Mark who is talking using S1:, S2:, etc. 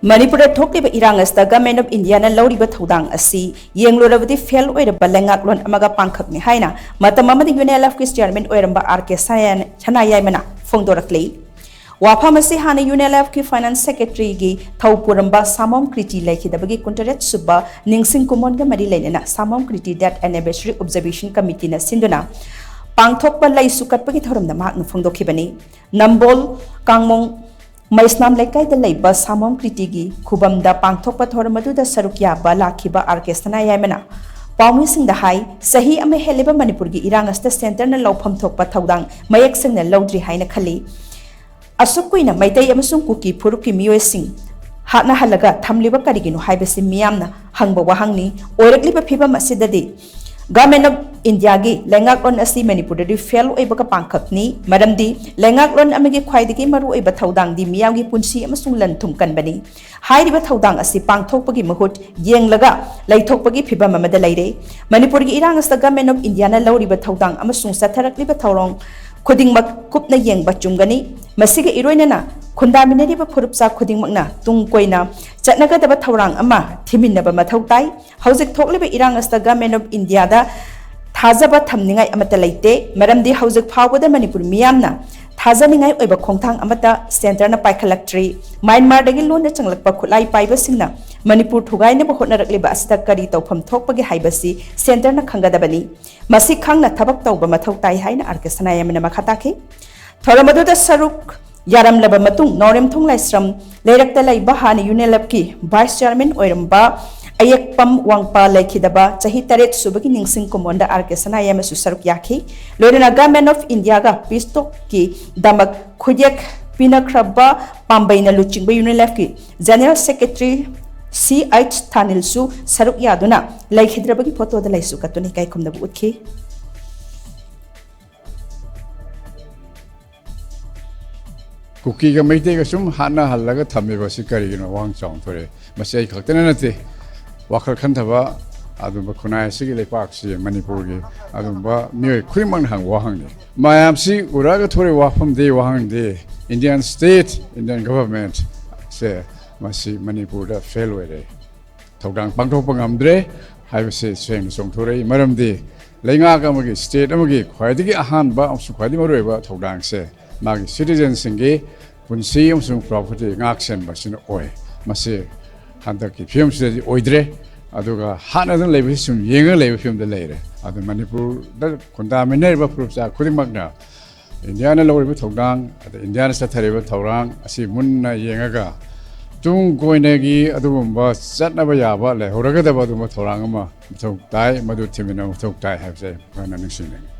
S1: Manipur THOKLIBA IRANG ASIDA Government of India na Louriba Thoudang Asi Yenglurabadi fail Oiraba Leingaklon Amaga Pangkhakni HAINA MATAM UNLF Chairman OIRAMBA SANAYAIMA PHONGDORAKLI Wapamasi Hana UNLF ki Finance Secretary gi Thawpuramba Samom Kriti Laikhidabagi Kuntaret Suba Ningsing Kumonga Mari Lainana Samom Kriti Death Anniversary Observation Committee na Sinduna Pangthokpa Lai Sukatpagi Thoramda Mahakna Phongdokhibani Nambol Kangmong Maisnam Laikai the Labor Samom Kritigi Kubamda Pangthokpa Thoramadu Sarukya Bala Kiba Sanayayama Paumising the High Sahi Ame Heliba Manipurgi Iranasta Center na Lopam Thokpa Thoudang Mayaksing na Laudri HAINA Khali Asukuina Maitai Amasung Kuki Puruki Mio Sing Hatna Halaga Tamliba Karigino Hibasi Miamna Hangba Wahangni Oiraba Piba Masidadi Government of India gi Leingaklon Asi Manipur di fail Oiraba Pangkhakni Madamdi Leingaklon Amaga Khwaidagi Maru Oiba Thoudang di Miyamgi Punsi amasung Lanthum Kanbani Hairiba Thoudang Asi Pangthokpagi Mahut Yenglaga Laithokpagi Phibam amada Laire Manipur gi Irang as the Government of India na Louriba Thoudang amasung Satharakliba Thorong Khudingmak Kupna Yengba Chungani Masiga Iroinana Kundaminariba Purupsa Khudingmakna Tungkoina Chatnagadaba Thorang Ama Timinaba Mathautai Housing THOKLIBA IRANG as the Government of India da Thazaba Tamningai Amata Laite Madamdi Housing Power the Manipur Miamna Thazaningai Oiba Khongthang Amata Center na Paikhalaktree Myanmar dagi Lona Changlakpa Khulai Paiba Singna Manipur Thugai na Hotnarakliba Asida Kari Tawpham Thokpagi Haibasi Center na Khangadabani Masi Khangna Thabak Tawba Mathautai Haina Sanayayama Makhataki Thoramadu Saruk Yaram Laba Matung Norem Thong Laisram Leirakta Laiba Hani UNLF ki Vice Chairman Oiramba Ayakpam Wangpa Laikhidaba Chahi Taret Subaki Ningsing Komonda Sanayayama Susaruk Yaki Lorena Government of India ga Pistok ki Damak Khudyak Pinakraba Pambaina Luchingba UNLF ki General Secretary C.H. Tanilsu Saruk Yaduna Laikhidrabagi photo da Laisu Katuni Kaikum Nabu Utki
S2: Cookie ga may take sum hana halaga tamiba si karigino wang chong tore masay kaktananate wakal kantaba adumba kunai sige lepak si Manipur gi adumba mioy kurimang hang wahang ni mayam si uraga tore wafam de wahang de Indian state Indian government se masi Manipur da fail wede Thoudang pangthok pangamdre haibase seng song tore maram de Leingaklon Amaga state amagi khwaidigi ahanba amsu khwaidi maroiba Thoudang se Magi citizens singe punsi amsung property ngaksen basin oi masi handaki film sidi oidre aduga hanadan lebi sum yenga lebi film de leire adu Manipur da kondaminer ba prupsa khudimagna Indiana Louriba Thoudang adu Indiana sathariba Thoudang asi munna yengaga tung koinegi adumba satnaba yaba le horaga da baduma Thoudang ama thok tai madu timina thok tai habse kana ningsing